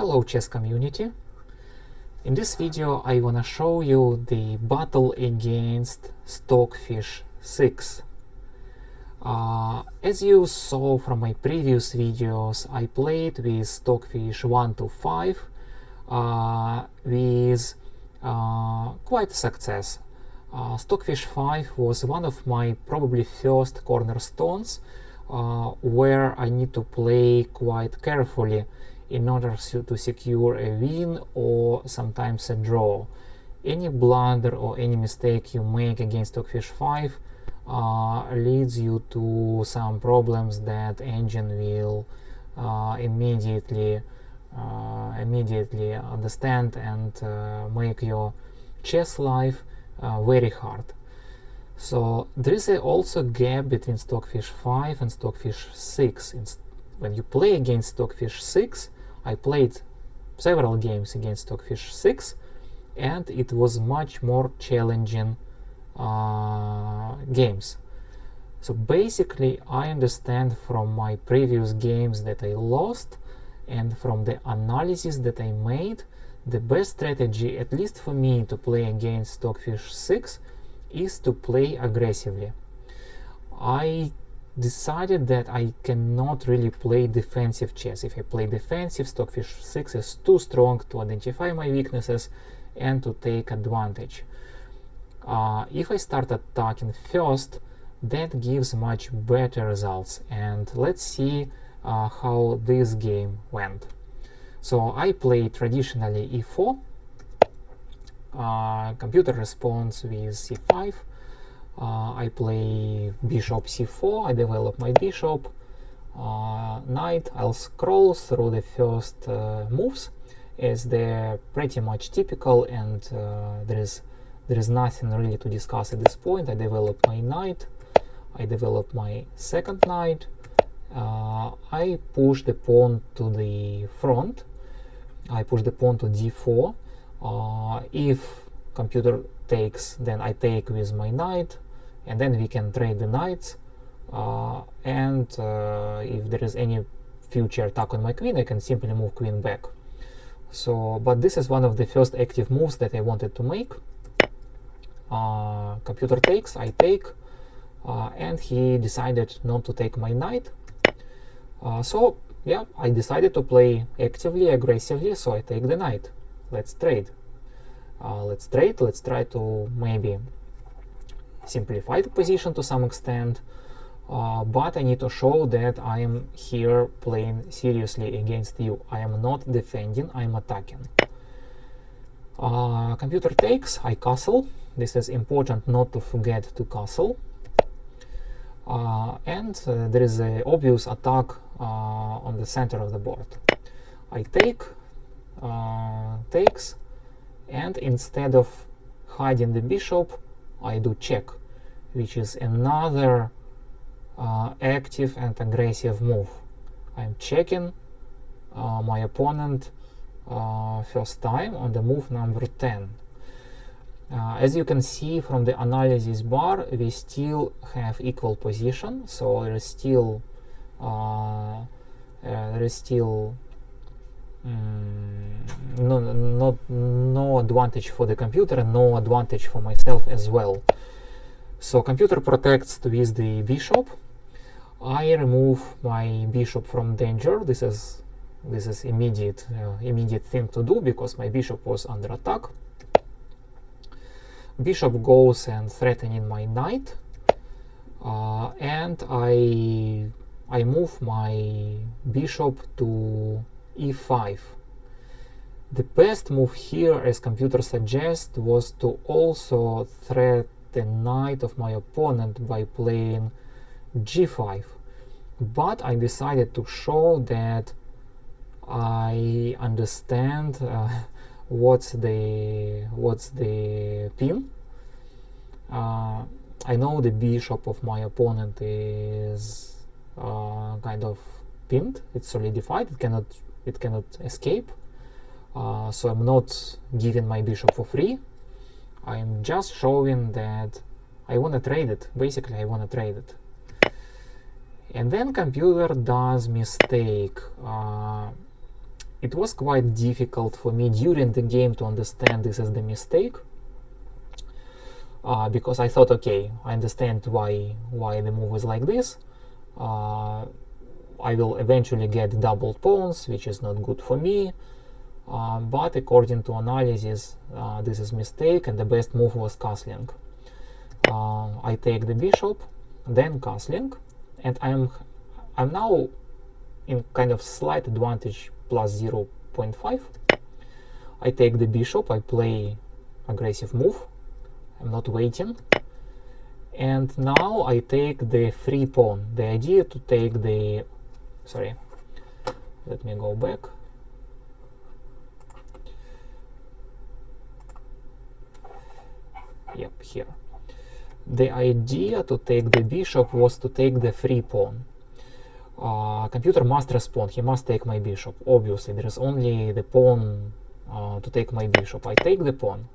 Hello chess community. In this video I wanna show you the battle against Stockfish 6. As you saw from my previous videos, I played with Stockfish 1 to 5 with quite a success. Stockfish 5 was one of my probably first cornerstones where I need to play quite carefully in order to secure a win or sometimes a draw. Any blunder or any mistake you make against Stockfish 5 leads you to some problems that engine will immediately understand and make your chess life very hard. So there is also a gap between Stockfish 5 and Stockfish 6. When you play against Stockfish 6, I played several games against Stockfish 6 and it was much more challenging games. So basically I understand from my previous games that I lost and from the analysis that I made, the best strategy, at least for me, to play against Stockfish 6 is to play aggressively. I decided that I cannot really play defensive chess. If I play defensive, Stockfish 6 is too strong to identify my weaknesses and to take advantage. If I start attacking first, that gives much better results, and let's see how this game went. So I play traditionally e4, computer responds with c5. I play bishop c4, I develop my bishop, knight. I'll scroll through the first moves as they're pretty much typical, and there is nothing really to discuss at this point. I develop my knight, I develop my second knight, I push the pawn to the front, I push the pawn to d4. If computer takes, then I take with my knight, and then we can trade the knights, and if there is any future attack on my queen, I can simply move queen back. So, but this is one of the first active moves that I wanted to make. Computer takes, I take, and he decided not to take my knight. So yeah, I decided to play actively, aggressively, so I take the knight. Let's trade. Let's try to maybe simplify the position to some extent, but I need to show that I am here playing seriously against you. I am not defending, I am attacking. Computer takes, I castle. This is important not to forget to castle. And there is an obvious attack on the center of the board. I take, takes, and instead of hiding the bishop, I do check, which is another active and aggressive move. I'm checking my opponent first time on the move number 10. As you can see from the analysis bar, we still have equal position, so there is still no advantage for the computer and no advantage for myself as well. So computer protects with the bishop. I remove my bishop from danger. This is immediate thing to do because my bishop was under attack. Bishop goes and threatening my knight, and I move my bishop to e5. The best move here, as computer suggests, was to also threat the knight of my opponent by playing g5. But I decided to show that I understand what's the pin. I know the bishop of my opponent is kind of pinned. It's solidified. It cannot escape. So I'm not giving my bishop for free. I'm just showing that I want to trade it. Basically, I want to trade it. And then computer does mistake. it was quite difficult for me during the game to understand this as the mistake, because I thought, okay, I understand why the move is like this. I will eventually get doubled pawns, which is not good for me. But according to analysis, this is mistake, and the best move was castling. I take the bishop, then castling, and I'm now in kind of slight advantage, plus 0.5. I take the bishop, I play aggressive move, I'm not waiting, and now I take the free pawn. The idea to take the, sorry, let me go back. Yep, here. The idea to take the bishop was to take the free pawn. Computer must respond, he must take my bishop. Obviously, there is only the pawn to take my bishop. I take the pawn.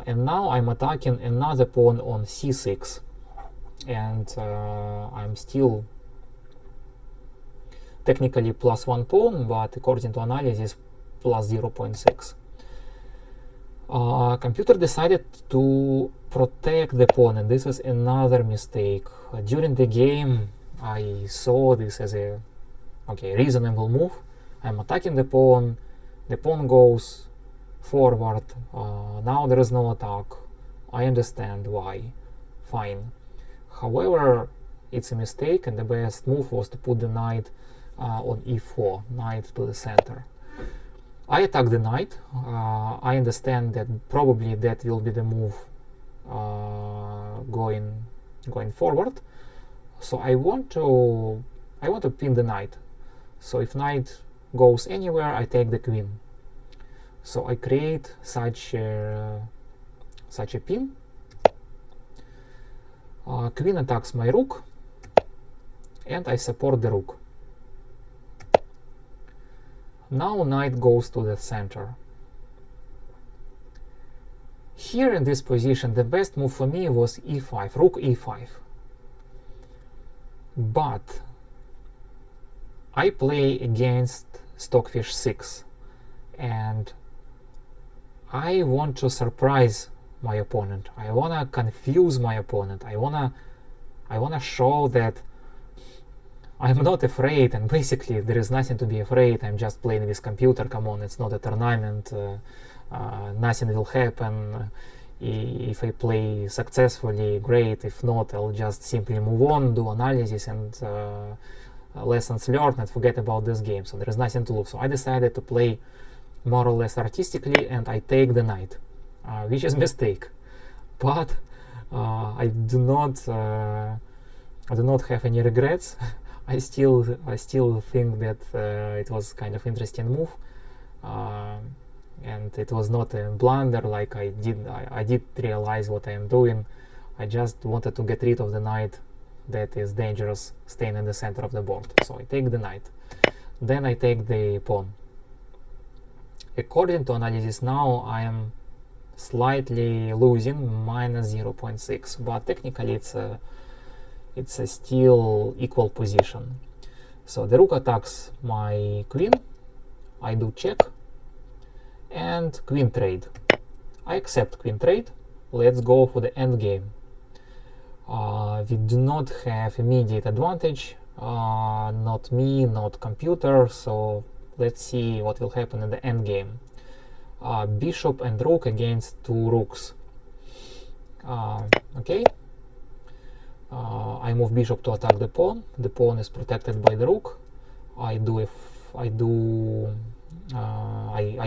And now I'm attacking another pawn on c6. And I'm still technically plus 1 pawn, but according to analysis, plus 0.6. Computer decided to protect the pawn, and this is another mistake. During the game, I saw this as a reasonable move. I'm attacking the pawn goes forward, now there is no attack. I understand why, fine. However, it's a mistake, and the best move was to put the knight on e4, knight to the center. I attack the knight. I understand that probably that will be the move going forward. So I want to pin the knight. So if knight goes anywhere, I take the queen. So I create such a pin. Queen attacks my rook, and I support the rook. Now knight goes to the center. Here in this position, the best move for me was e5, rook e5. But I play against Stockfish 6, and I want to surprise my opponent. I wanna confuse my opponent. I wanna show that I'm not afraid, and basically there is nothing to be afraid. I'm just playing with computer. Come on, it's not a tournament. Nothing will happen. If I play successfully, great. If not, I'll just simply move on, do analysis and lessons learned, and forget about this game. So there is nothing to lose. So I decided to play more or less artistically, and I take the knight, which is a mistake. But I do not have any regrets. I still think that it was kind of interesting move, and it was not a blunder. Like I did realize what I am doing. I just wanted to get rid of the knight that is dangerous, staying in the center of the board. So I take the knight, then I take the pawn. According to analysis, now I am slightly losing, minus 0.6, but technically it's a still equal position. So the rook attacks my queen, I do check, and queen trade. I accept queen trade. Let's go for the end game. We do not have immediate advantage, not me, not computer, so let's see what will happen in the end game. Bishop and rook against two rooks. Okay. I move bishop to attack the pawn. The pawn is protected by the rook. I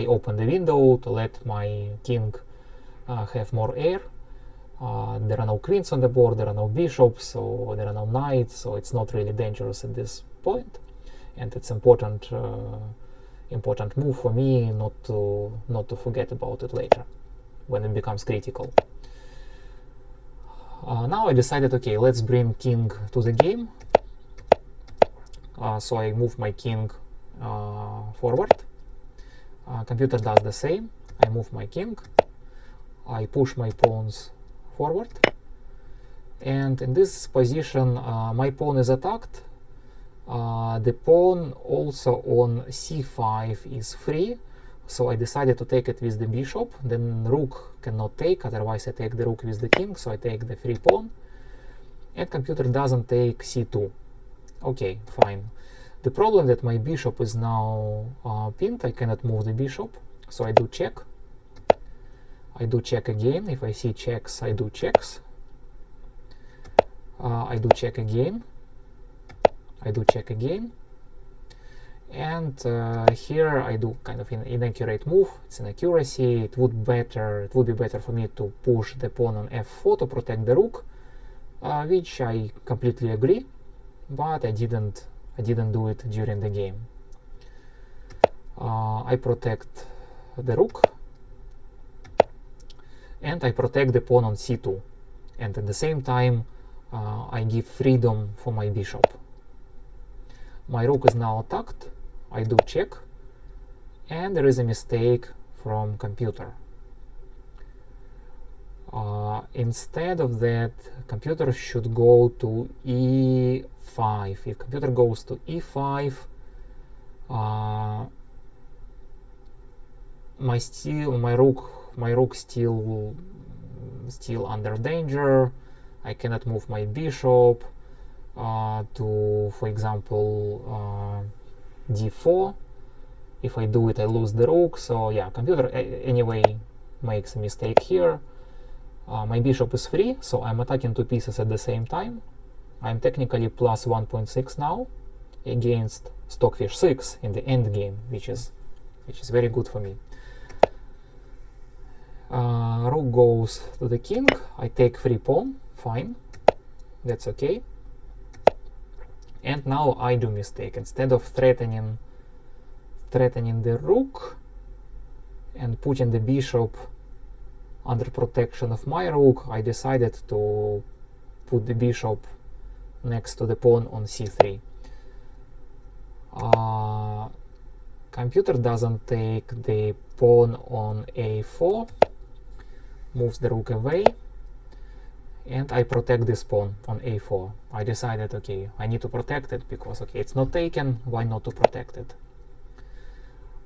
open the window to let my king have more air. There are no queens on the board, there are no bishops, so there are no knights, so it's not really dangerous at this point, and it's important move for me not to forget about it later when it becomes critical. Now I decided, okay, let's bring king to the game. So I move my king forward. Computer does the same. I move my king. I push my pawns forward. And in this position, my pawn is attacked. The pawn also on c5 is free, so I decided to take it with the bishop. Then rook cannot take, otherwise I take the rook with the king, so I take the free pawn. And computer doesn't take c2. Okay, fine. The problem that my bishop is now pinned, I cannot move the bishop, so I do check. I do check again. If I see checks, I do checks. I do check again. I do check again. And here I do kind of an inaccurate move. It's inaccuracy. It would be better for me to push the pawn on f4 to protect the rook, which I completely agree, but I didn't do it during the game. I protect the rook, and I protect the pawn on c2, and at the same time I give freedom for my bishop. My rook is now attacked. I do check, and there is a mistake from computer. Instead of that, computer should go to e5. If computer goes to e5, my rook still under danger. I cannot move my bishop to, for example, d4. If I do it, I lose the rook. So yeah, computer anyway makes a mistake here. My bishop is free, so I'm attacking two pieces at the same time. I'm technically plus 1.6 now against Stockfish 6 in the end game, which is very good for me. Rook goes to the king. I take free pawn. Fine, that's okay. And now I do mistake. Instead of threatening the rook and putting the bishop under protection of my rook, I decided to put the bishop next to the pawn on c3. Computer doesn't take the pawn on a4, moves the rook away, and I protect this pawn on a4. I decided, okay, I need to protect it because, okay, it's not taken, why not to protect it?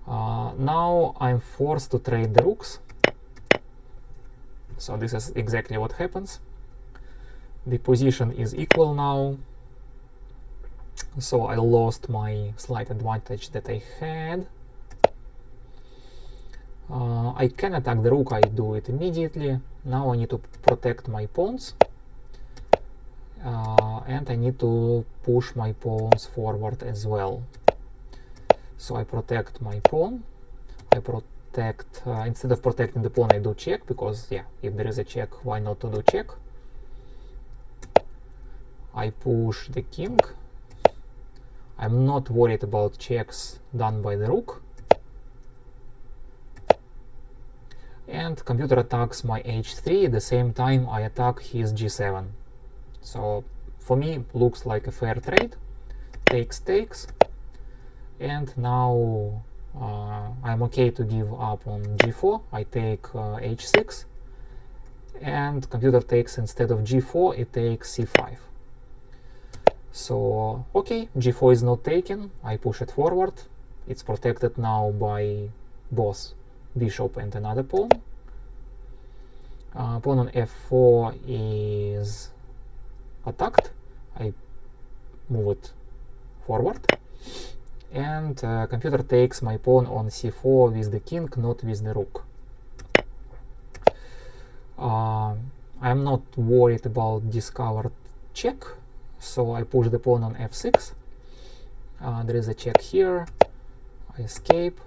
Now I'm forced to trade the rooks. So this is exactly what happens. The position is equal now. So I lost my slight advantage that I had. I can attack the rook, I do it immediately. Now I need to protect my pawns. And I need to push my pawns forward as well. So I protect my pawn. I protect, instead of protecting the pawn, I do check, because yeah, if there is a check, why not to do check? I push the king. I'm not worried about checks done by the rook. And computer attacks my h3 at the same time I attack his g7. So for me, looks like a fair trade. Takes. And now I'm okay to give up on g4. I take h6. And computer takes, instead of g4, it takes c5. So, okay, g4 is not taken. I push it forward. It's protected now by both bishop and another pawn. Pawn on f4 is attacked. I move it forward. And computer takes my pawn on c4 with the king, not with the rook. I'm not worried about discovered check. So I push the pawn on f6. There is a check here. I escape.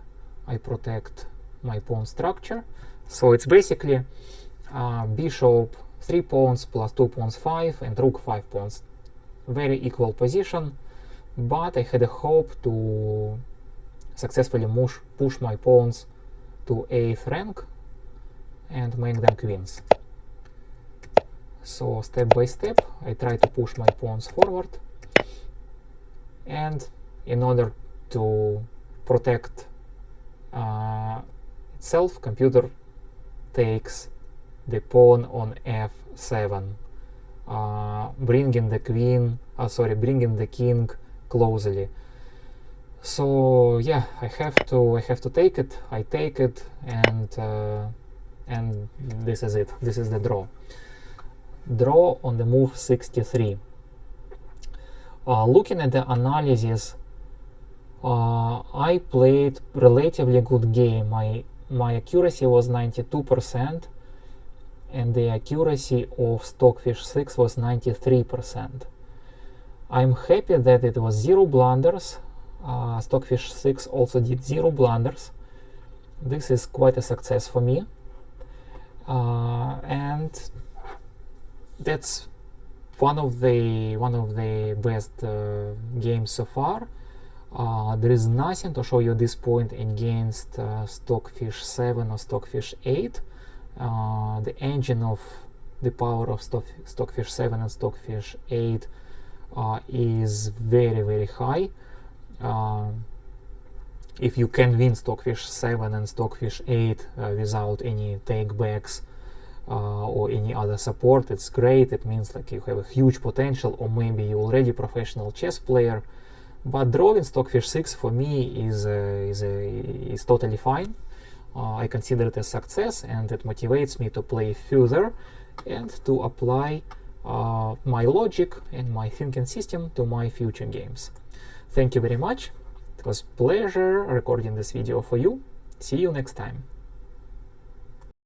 I protect my pawn structure. So it's basically bishop 3 pawns plus 2 pawns 5 and rook 5 pawns. Very equal position, but I had a hope to successfully push my pawns to 8th rank and make them queens. So step by step I try to push my pawns forward, and in order to protect itself, computer takes the pawn on f7, bringing the king closely. So yeah, I have to take it. I take it, and this is it. This is the draw. Draw on the move 63. Looking at the analysis, I played relatively good game. My accuracy was 92%, and the accuracy of Stockfish 6 was 93%. I'm happy that it was 0 blunders. Stockfish 6 also did 0 blunders. This is quite a success for me, and that's one of the best games so far. There is nothing to show you at this point against Stockfish 7 or Stockfish 8. The engine of the power of Stockfish 7 and Stockfish 8 is very, very high. If you can win Stockfish 7 and Stockfish 8 without any takebacks or any other support, it's great. It means like you have a huge potential, or maybe you're already a professional chess player. But drawing Stockfish 6 for me is totally fine. I consider it a success, and it motivates me to play further and to apply my logic and my thinking system to my future games. Thank you very much. It was a pleasure recording this video for you. See you next time.